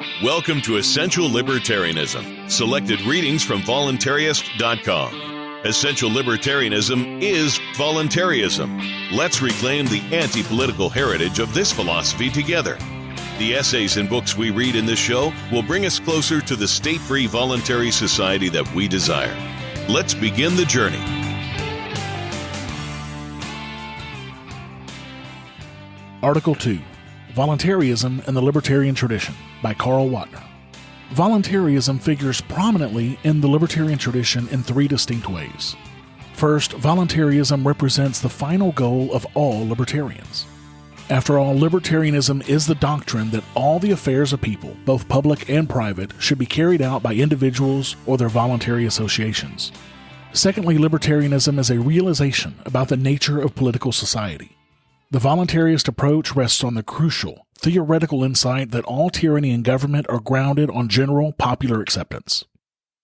Welcome to Essential Libertarianism, selected readings from Voluntarist.com. Essential Libertarianism is voluntarism. Let's reclaim the anti-political heritage of this philosophy together. The essays and books we read in this show will bring us closer to the state-free voluntary society that we desire. Let's begin the journey. Article 2, Voluntarism and the Libertarian Tradition, by Karl Wagner. Voluntarism figures prominently in the libertarian tradition in three distinct ways. First, voluntarism represents the final goal of all libertarians. After all, libertarianism is the doctrine that all the affairs of people, both public and private, should be carried out by individuals or their voluntary associations. Secondly, libertarianism is a realization about the nature of political society. The voluntarist approach rests on the crucial, theoretical insight that all tyranny and government are grounded on general popular acceptance.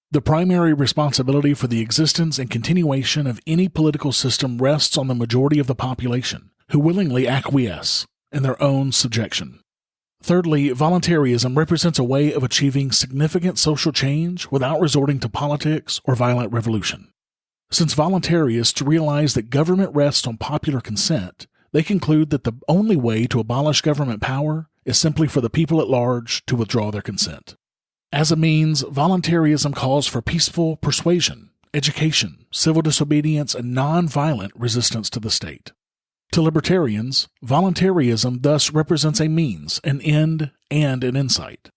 The primary responsibility for the existence and continuation of any political system rests on the majority of the population, who willingly acquiesce in their own subjection. Thirdly, voluntarism represents a way of achieving significant social change without resorting to politics or violent revolution. Since voluntarists realize that government rests on popular consent, they conclude that the only way to abolish government power is simply for the people at large to withdraw their consent. As a means, voluntarism calls for peaceful persuasion, education, civil disobedience, and non-violent resistance to the state. To libertarians, voluntarism thus represents a means, an end, and an insight.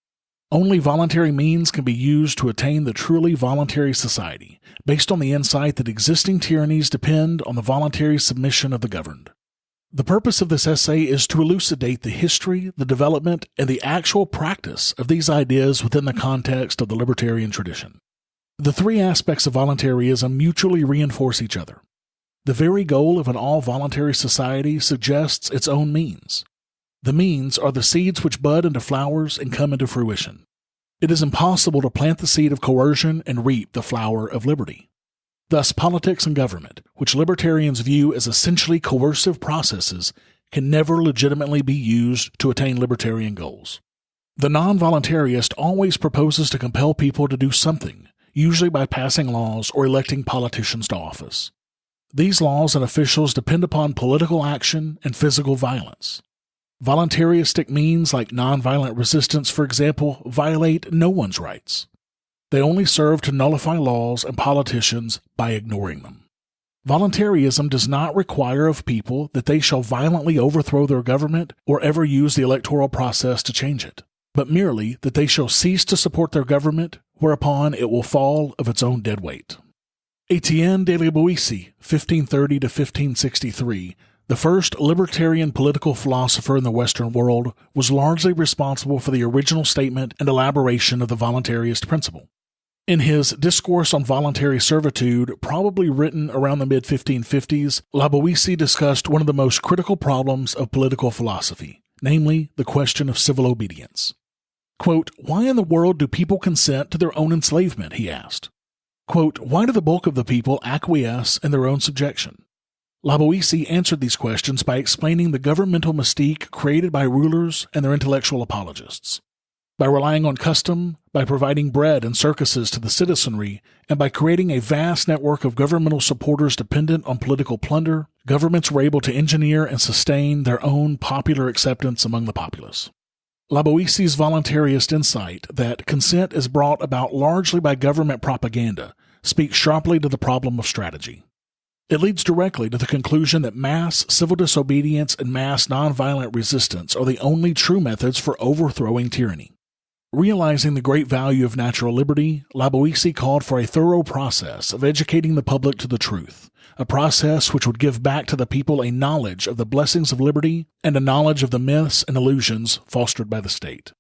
Only voluntary means can be used to attain the truly voluntary society, based on the insight that existing tyrannies depend on the voluntary submission of the governed. The purpose of this essay is to elucidate the history, the development, and the actual practice of these ideas within the context of the libertarian tradition. The three aspects of voluntarism mutually reinforce each other. The very goal of an all-voluntary society suggests its own means. The means are the seeds which bud into flowers and come into fruition. It is impossible to plant the seed of coercion and reap the flower of liberty. Thus, politics and government, which libertarians view as essentially coercive processes, can never legitimately be used to attain libertarian goals. The non-voluntarist always proposes to compel people to do something, usually by passing laws or electing politicians to office. These laws and officials depend upon political action and physical violence. Voluntaristic means like nonviolent resistance, for example, violate no one's rights. They only serve to nullify laws and politicians by ignoring them. Voluntarism does not require of people that they shall violently overthrow their government or ever use the electoral process to change it, but merely that they shall cease to support their government, whereupon it will fall of its own dead weight. Etienne de la Boétie, 1530 to 1563, the first libertarian political philosopher in the Western world, was largely responsible for the original statement and elaboration of the voluntarist principle. In his Discourse on Voluntary Servitude, probably written around the mid-1550s, La Boétie discussed one of the most critical problems of political philosophy, namely the question of civil obedience. Quote, "Why in the world do people consent to their own enslavement?" he asked. Quote, "Why do the bulk of the people acquiesce in their own subjection?" La Boétie answered these questions by explaining the governmental mystique created by rulers and their intellectual apologists. By relying on custom, by providing bread and circuses to the citizenry, and by creating a vast network of governmental supporters dependent on political plunder, governments were able to engineer and sustain their own popular acceptance among the populace. La Boétie's voluntarist insight that consent is brought about largely by government propaganda speaks sharply to the problem of strategy. It leads directly to the conclusion that mass civil disobedience and mass nonviolent resistance are the only true methods for overthrowing tyranny. Realizing the great value of natural liberty, La Boétie called for a thorough process of educating the public to the truth, a process which would give back to the people a knowledge of the blessings of liberty and a knowledge of the myths and illusions fostered by the state.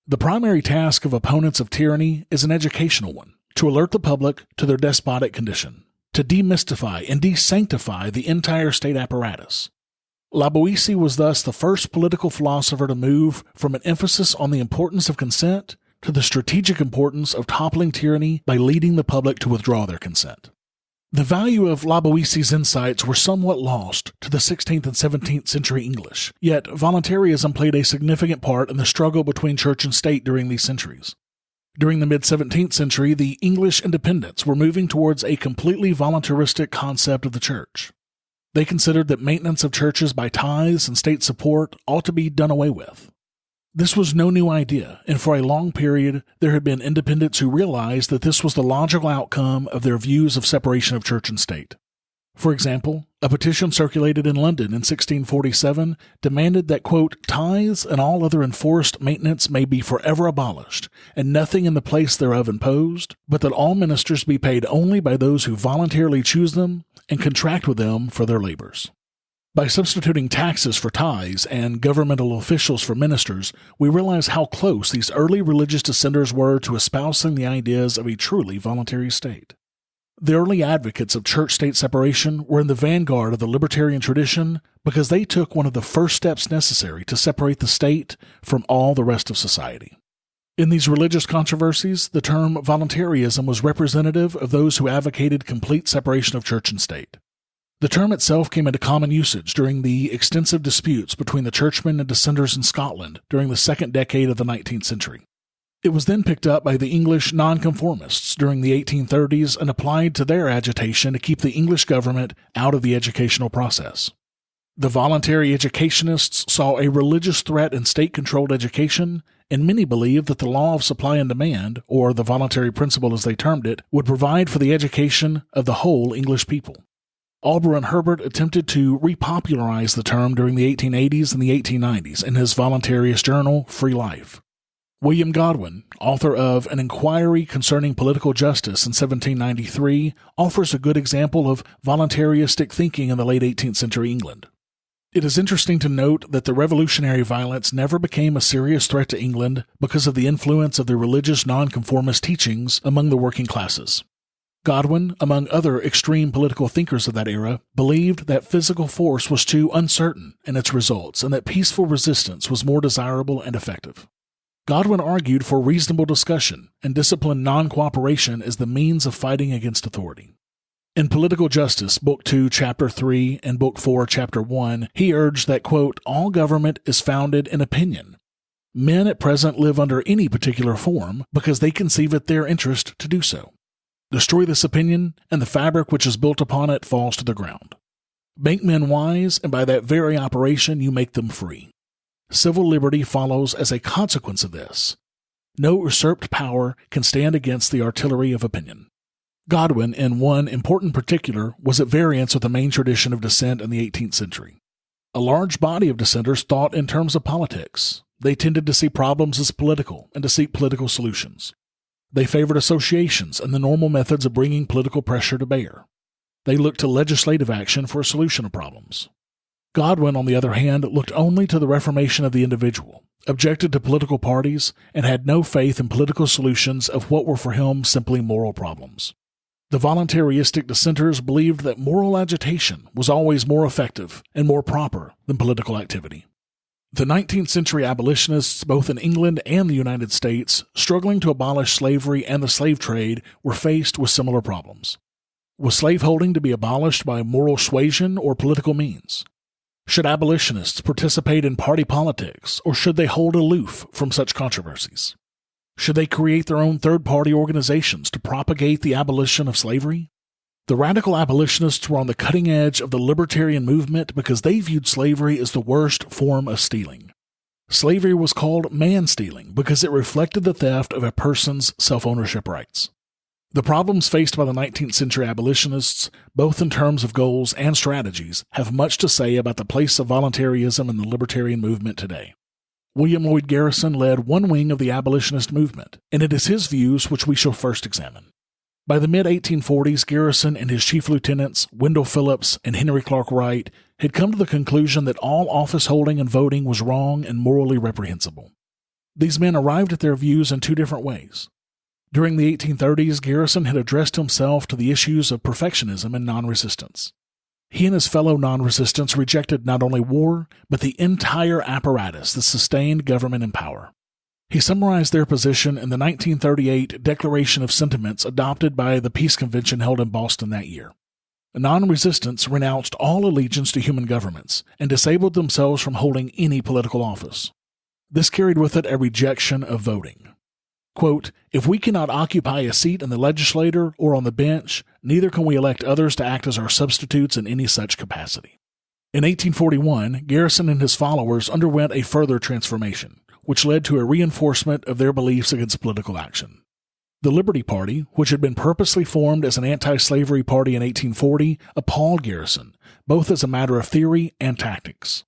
The primary task of opponents of tyranny is an educational one, to alert the public to their despotic condition, to demystify and desanctify the entire state apparatus. La Boétie was thus the first political philosopher to move from an emphasis on the importance of consent to the strategic importance of toppling tyranny by leading the public to withdraw their consent. The value of La Boissie's insights were somewhat lost to the 16th and 17th century English, yet voluntarism played a significant part in the struggle between church and state during these centuries. During the mid-17th century, the English independents were moving towards a completely voluntaristic concept of the church. They considered that maintenance of churches by tithes and state support ought to be done away with. This was no new idea, and for a long period there had been independents who realized that this was the logical outcome of their views of separation of church and state. For example, a petition circulated in London in 1647 demanded that, quote, tithes and all other enforced maintenance may be forever abolished, and nothing in the place thereof imposed, but that all ministers be paid only by those who voluntarily choose them and contract with them for their labors. By substituting taxes for tithes and governmental officials for ministers, we realize how close these early religious dissenters were to espousing the ideas of a truly voluntary state. The early advocates of church-state separation were in the vanguard of the libertarian tradition because they took one of the first steps necessary to separate the state from all the rest of society. In these religious controversies, the term voluntarism was representative of those who advocated complete separation of church and state. The term itself came into common usage during the extensive disputes between the churchmen and dissenters in Scotland during the second decade of the 19th century. It was then picked up by the English nonconformists during the 1830s and applied to their agitation to keep the English government out of the educational process. The voluntary educationists saw a religious threat in state-controlled education, and many believed that the law of supply and demand, or the voluntary principle as they termed it, would provide for the education of the whole English people. Aubrey and Herbert attempted to repopularize the term during the 1880s and the 1890s in his voluntarist journal, Free Life. William Godwin, author of An Inquiry Concerning Political Justice in 1793, offers a good example of voluntaristic thinking in the late 18th century England. It is interesting to note that the revolutionary violence never became a serious threat to England because of the influence of the religious nonconformist teachings among the working classes. Godwin, among other extreme political thinkers of that era, believed that physical force was too uncertain in its results and that peaceful resistance was more desirable and effective. Godwin argued for reasonable discussion and disciplined non-cooperation as the means of fighting against authority. In Political Justice, Book 2, Chapter 3, and Book 4, Chapter 1, he urged that, quote, all government is founded in opinion. Men at present live under any particular form because they conceive it their interest to do so. Destroy this opinion, and the fabric which is built upon it falls to the ground. Make men wise, and by that very operation you make them free. Civil liberty follows as a consequence of this. No usurped power can stand against the artillery of opinion. Godwin, in one important particular, was at variance with the main tradition of dissent in the 18th century. A large body of dissenters thought in terms of politics. They tended to see problems as political and to seek political solutions. They favored associations and the normal methods of bringing political pressure to bear. They looked to legislative action for a solution of problems. Godwin, on the other hand, looked only to the reformation of the individual, objected to political parties, and had no faith in political solutions of what were for him simply moral problems. The voluntaristic dissenters believed that moral agitation was always more effective and more proper than political activity. The 19th century abolitionists, both in England and the United States, struggling to abolish slavery and the slave trade, were faced with similar problems. Was slaveholding to be abolished by moral suasion or political means? Should abolitionists participate in party politics, or should they hold aloof from such controversies? Should they create their own third-party organizations to propagate the abolition of slavery? The Radical Abolitionists were on the cutting edge of the Libertarian movement because they viewed slavery as the worst form of stealing. Slavery was called man-stealing because it reflected the theft of a person's self-ownership rights. The problems faced by the 19th century abolitionists, both in terms of goals and strategies, have much to say about the place of voluntarism in the libertarian movement today. William Lloyd Garrison led one wing of the abolitionist movement, and it is his views which we shall first examine. By the mid-1840s, Garrison and his chief lieutenants, Wendell Phillips and Henry Clark Wright, had come to the conclusion that all office holding and voting was wrong and morally reprehensible. These men arrived at their views in two different ways. During the 1830s, Garrison had addressed himself to the issues of perfectionism and non-resistance. He and his fellow non-resistants rejected not only war, but the entire apparatus that sustained government and power. He summarized their position in the 1938 Declaration of Sentiments adopted by the Peace Convention held in Boston that year. Non-resistants renounced all allegiance to human governments and disabled themselves from holding any political office. This carried with it a rejection of voting. Quote, "If we cannot occupy a seat in the legislature or on the bench, neither can we elect others to act as our substitutes in any such capacity." In 1841, Garrison and his followers underwent a further transformation, which led to a reinforcement of their beliefs against political action. The Liberty Party, which had been purposely formed as an anti-slavery party in 1840, appalled Garrison, both as a matter of theory and tactics.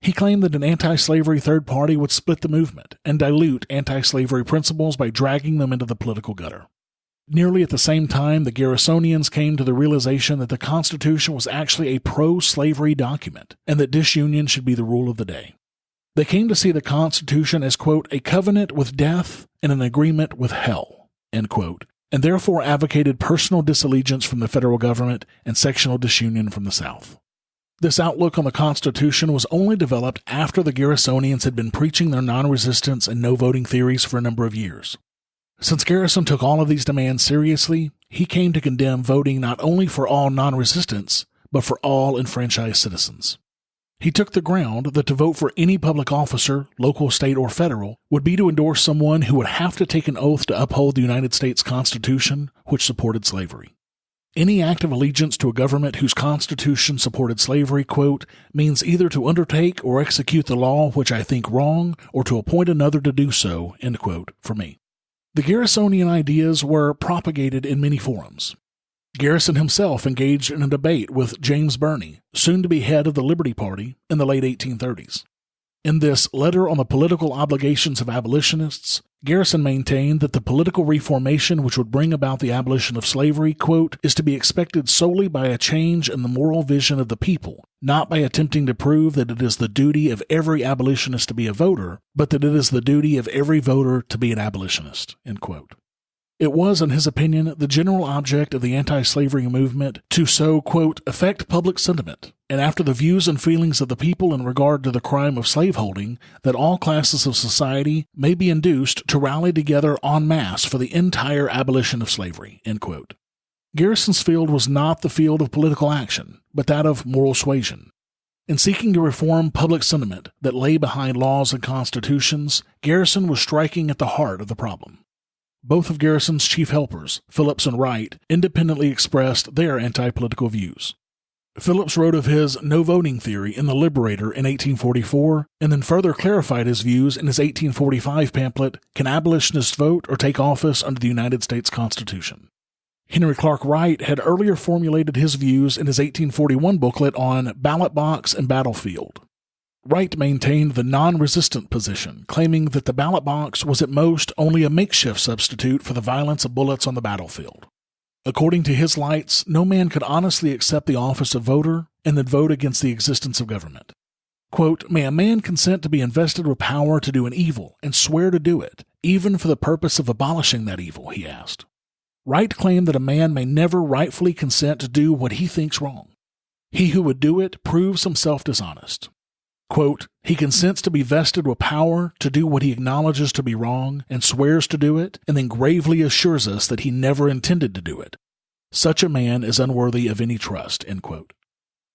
He claimed that an anti-slavery third party would split the movement and dilute anti-slavery principles by dragging them into the political gutter. Nearly at the same time, the Garrisonians came to the realization that the Constitution was actually a pro-slavery document and that disunion should be the rule of the day. They came to see the Constitution as, quote, "a covenant with death and an agreement with hell," end quote, and therefore advocated personal disallegiance from the federal government and sectional disunion from the South. This outlook on the Constitution was only developed after the Garrisonians had been preaching their non-resistance and no-voting theories for a number of years. Since Garrison took all of these demands seriously, he came to condemn voting not only for all non-resistants, but for all enfranchised citizens. He took the ground that to vote for any public officer, local, state, or federal, would be to endorse someone who would have to take an oath to uphold the United States Constitution, which supported slavery. Any act of allegiance to a government whose Constitution supported slavery, quote, "means either to undertake or execute the law which I think wrong, or to appoint another to do so," end quote, for me. The Garrisonian ideas were propagated in many forums. Garrison himself engaged in a debate with James Birney, soon to be head of the Liberty Party, in the late 1830s. In this Letter on the Political Obligations of Abolitionists, Garrison maintained that the political reformation which would bring about the abolition of slavery, quote, "is to be expected solely by a change in the moral vision of the people, not by attempting to prove that it is the duty of every abolitionist to be a voter, but that it is the duty of every voter to be an abolitionist," end quote. It was, in his opinion, the general object of the anti-slavery movement to so, quote, "affect public sentiment, and after the views and feelings of the people in regard to the crime of slaveholding, that all classes of society may be induced to rally together en masse for the entire abolition of slavery," end quote. Garrison's field was not the field of political action, but that of moral suasion. In seeking to reform public sentiment that lay behind laws and constitutions, Garrison was striking at the heart of the problem. Both of Garrison's chief helpers, Phillips and Wright, independently expressed their anti-political views. Phillips wrote of his no-voting theory in The Liberator in 1844, and then further clarified his views in his 1845 pamphlet, Can Abolitionists Vote or Take Office Under the United States Constitution? Henry Clark Wright had earlier formulated his views in his 1841 booklet on Ballot Box and Battlefield. Wright maintained the non-resistant position, claiming that the ballot box was at most only a makeshift substitute for the violence of bullets on the battlefield. According to his lights, no man could honestly accept the office of voter and then vote against the existence of government. Quote, "May a man consent to be invested with power to do an evil and swear to do it, even for the purpose of abolishing that evil?" he asked. Wright claimed that a man may never rightfully consent to do what he thinks wrong. He who would do it proves himself dishonest. Quote, "He consents to be vested with power to do what he acknowledges to be wrong and swears to do it, and then gravely assures us that he never intended to do it. Such a man is unworthy of any trust," end quote.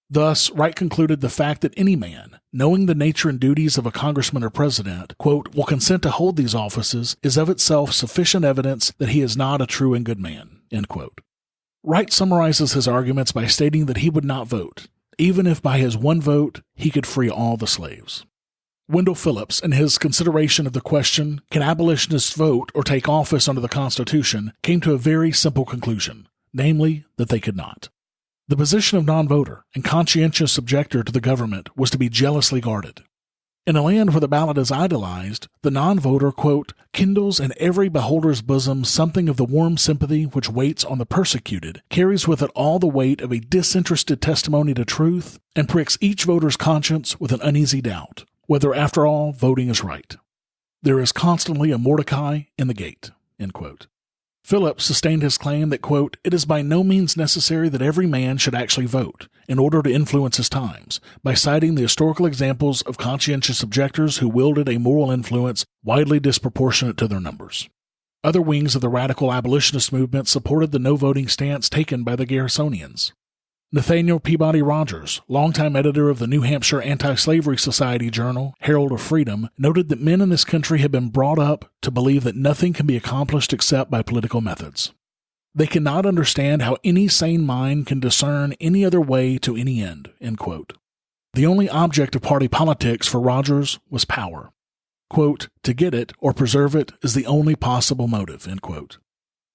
Thus, Wright concluded the fact that any man, knowing the nature and duties of a congressman or president, quote, "will consent to hold these offices is of itself sufficient evidence that he is not a true and good man," end quote. Wright summarizes his arguments by stating that he would not vote, even if by his one vote he could free all the slaves. Wendell Phillips, in his consideration of the question, "Can abolitionists vote or take office under the Constitution?" came to a very simple conclusion, namely that they could not. The position of non-voter and conscientious objector to the government was to be jealously guarded. In a land where the ballot is idolized, the non-voter, quote, "kindles in every beholder's bosom something of the warm sympathy which waits on the persecuted, carries with it all the weight of a disinterested testimony to truth, and pricks each voter's conscience with an uneasy doubt, whether after all voting is right. There is constantly a Mordecai in the gate," end quote. Phillips sustained his claim that, quote, "it is by no means necessary that every man should actually vote in order to influence his times, by citing the historical examples of conscientious objectors who wielded a moral influence widely disproportionate to their numbers." Other wings of the radical abolitionist movement supported the no-voting stance taken by the Garrisonians. Nathaniel Peabody Rogers, longtime editor of the New Hampshire Anti-Slavery Society journal, Herald of Freedom, noted that men in this country have been brought up to believe that nothing can be accomplished except by political methods. They cannot understand how any sane mind can discern any other way to any end, end quote. The only object of party politics for Rogers was power. Quote, to get it or preserve it is the only possible motive, end quote.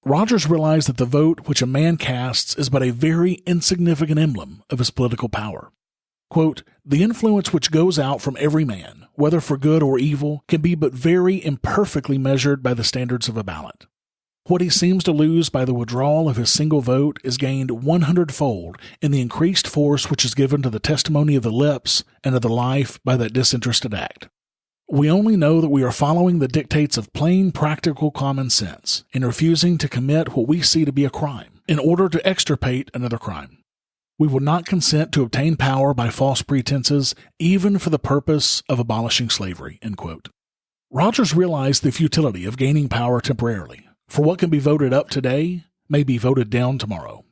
Rogers realized that the vote which a man casts is but a very insignificant emblem of his political power. Quote, the influence which goes out from every man, whether for good or evil, can be but very imperfectly measured by the standards of a ballot. What he seems to lose by the withdrawal of his single vote is gained 100-fold in the increased force which is given to the testimony of the lips and of the life by that disinterested act. We only know that we are following the dictates of plain practical common sense in refusing to commit what we see to be a crime in order to extirpate another crime. We will not consent to obtain power by false pretenses, even for the purpose of abolishing slavery, end quote. Rogers realized the futility of gaining power temporarily, for what can be voted up today may be voted down tomorrow.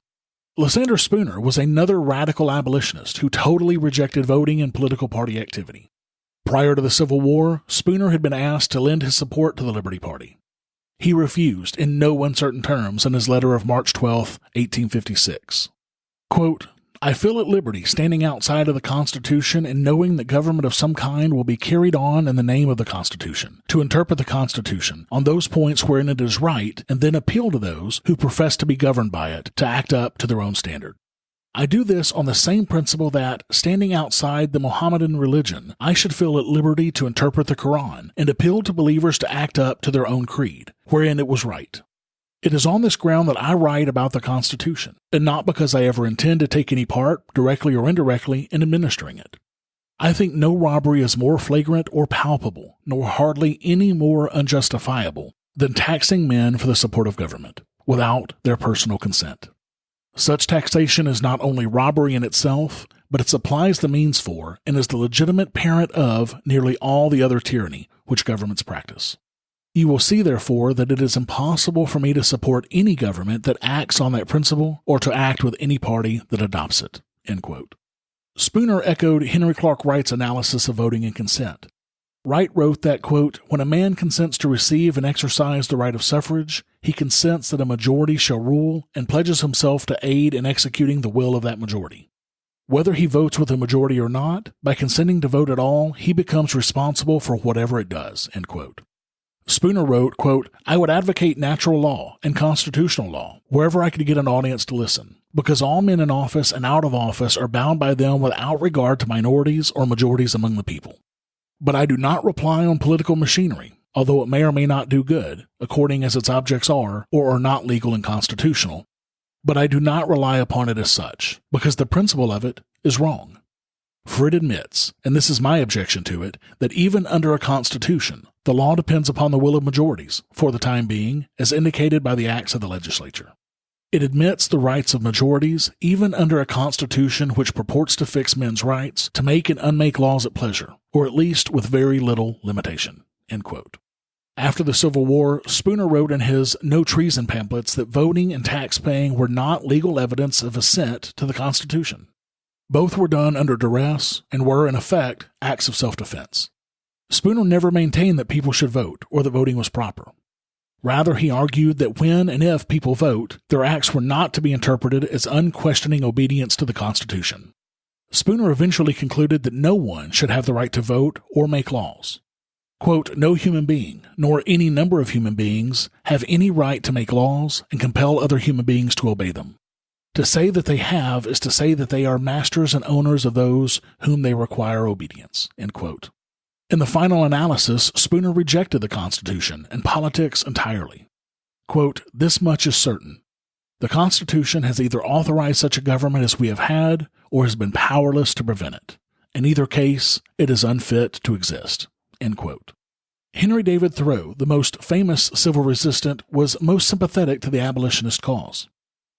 Lysander Spooner was another radical abolitionist who totally rejected voting and political party activity. Prior to the Civil War, Spooner had been asked to lend his support to the Liberty Party. He refused in no uncertain terms in his letter of March 12, 1856. Quote, I feel at liberty standing outside of the Constitution and knowing that government of some kind will be carried on in the name of the Constitution, to interpret the Constitution on those points wherein it is right, and then appeal to those who profess to be governed by it to act up to their own standard. I do this on the same principle that, standing outside the Mohammedan religion, I should feel at liberty to interpret the Quran and appeal to believers to act up to their own creed, wherein it was right. It is on this ground that I write about the Constitution, and not because I ever intend to take any part, directly or indirectly, in administering it. I think no robbery is more flagrant or palpable, nor hardly any more unjustifiable, than taxing men for the support of government, without their personal consent. Such taxation is not only robbery in itself, but it supplies the means for, and is the legitimate parent of, nearly all the other tyranny which governments practice. You will see, therefore, that it is impossible for me to support any government that acts on that principle, or to act with any party that adopts it. End quote. Spooner echoed Henry Clark Wright's analysis of voting and consent. Wright wrote that, quote, when a man consents to receive and exercise the right of suffrage, he consents that a majority shall rule and pledges himself to aid in executing the will of that majority. Whether he votes with the majority or not, by consenting to vote at all, he becomes responsible for whatever it does, end quote. Spooner wrote, quote, I would advocate natural law and constitutional law wherever I could get an audience to listen, because all men in office and out of office are bound by them without regard to minorities or majorities among the people. But I do not rely on political machinery, although it may or may not do good, according as its objects are or are not legal and constitutional. But I do not rely upon it as such, because the principle of it is wrong. For it admits, and this is my objection to it, that even under a constitution, the law depends upon the will of majorities, for the time being, as indicated by the acts of the legislature. It admits the rights of majorities, even under a constitution which purports to fix men's rights to make and unmake laws at pleasure, or at least with very little limitation. End quote. After the Civil War, Spooner wrote in his No Treason pamphlets that voting and tax-paying were not legal evidence of assent to the Constitution. Both were done under duress and were, in effect, acts of self-defense. Spooner never maintained that people should vote or that voting was proper. Rather, he argued that when and if people vote, their acts were not to be interpreted as unquestioning obedience to the Constitution. Spooner eventually concluded that no one should have the right to vote or make laws. Quote, no human being, nor any number of human beings, have any right to make laws and compel other human beings to obey them. To say that they have is to say that they are masters and owners of those whom they require obedience. End quote. In the final analysis, Spooner rejected the Constitution and politics entirely. Quote, this much is certain. The Constitution has either authorized such a government as we have had, or has been powerless to prevent it. In either case, it is unfit to exist. End quote. Henry David Thoreau, the most famous civil resistant, was most sympathetic to the abolitionist cause.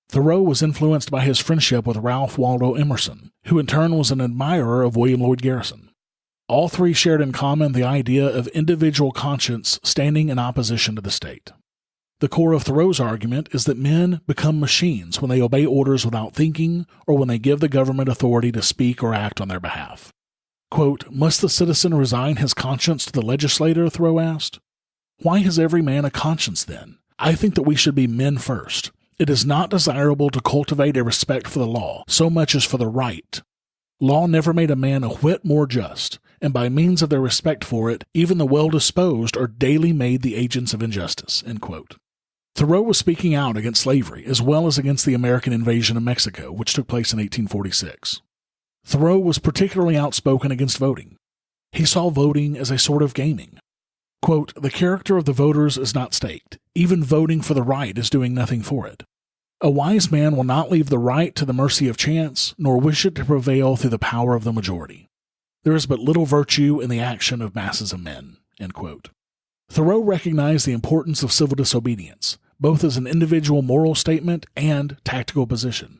Thoreau was influenced by his friendship with Ralph Waldo Emerson, who in turn was an admirer of William Lloyd Garrison. All three shared in common the idea of individual conscience standing in opposition to the state. The core of Thoreau's argument is that men become machines when they obey orders without thinking or when they give the government authority to speak or act on their behalf. Quote, "Must the citizen resign his conscience to the legislator?" Thoreau asked. "Why has every man a conscience then? I think that we should be men first. It is not desirable to cultivate a respect for the law so much as for the right. Law never made a man a whit more just, and by means of their respect for it, even the well-disposed are daily made the agents of injustice." End quote. Thoreau was speaking out against slavery as well as against the American invasion of Mexico, which took place in 1846. Thoreau was particularly outspoken against voting. He saw voting as a sort of gaming. Quote, "The character of the voters is not staked. Even voting for the right is doing nothing for it. A wise man will not leave the right to the mercy of chance, nor wish it to prevail through the power of the majority. There is but little virtue in the action of masses of men." End quote. Thoreau recognized the importance of civil disobedience, both as an individual moral statement and tactical position.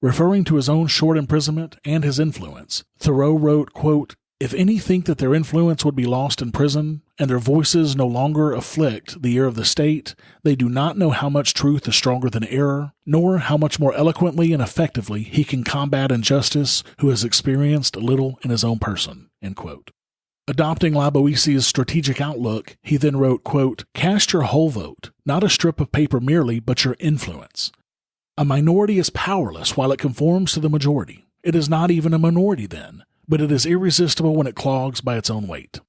Referring to his own short imprisonment and his influence, Thoreau wrote, quote, "If any think that their influence would be lost in prison, and their voices no longer afflict the ear of the state, they do not know how much truth is stronger than error, nor how much more eloquently and effectively he can combat injustice who has experienced a little in his own person." End quote. Adopting La Boétie's strategic outlook, he then wrote, quote, "Cast your whole vote, not a strip of paper merely, but your influence. A minority is powerless while it conforms to the majority. It is not even a minority then, but it is irresistible when it clogs by its own weight.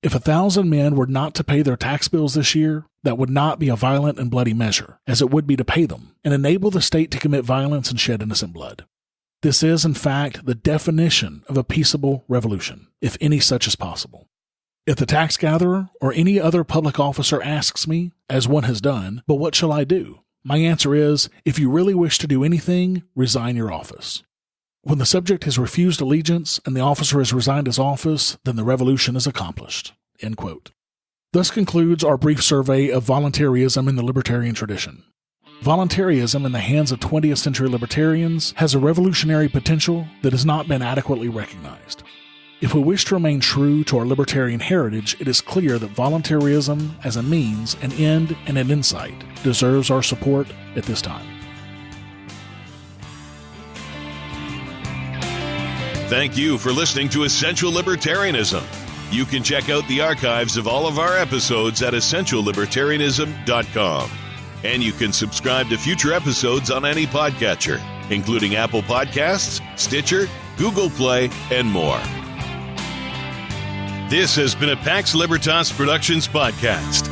If 1,000 men were not to pay their tax bills this year, that would not be a violent and bloody measure, as it would be to pay them, and enable the state to commit violence and shed innocent blood. This is, in fact, the definition of a peaceable revolution, if any such is possible. If the tax gatherer or any other public officer asks me, as one has done, 'But what shall I do?' my answer is, if you really wish to do anything, resign your office. When the subject has refused allegiance and the officer has resigned his office, then the revolution is accomplished." End quote. Thus concludes our brief survey of voluntarism in the libertarian tradition. Voluntarism in the hands of 20th century libertarians has a revolutionary potential that has not been adequately recognized. If we wish to remain true to our libertarian heritage, it is clear that voluntarism as a means, an end, and an insight deserves our support at this time. Thank you for listening to Essential Libertarianism. You can check out the archives of all of our episodes at essentiallibertarianism.com. And you can subscribe to future episodes on any podcatcher, including Apple Podcasts, Stitcher, Google Play, and more. This has been a Pax Libertas Productions podcast.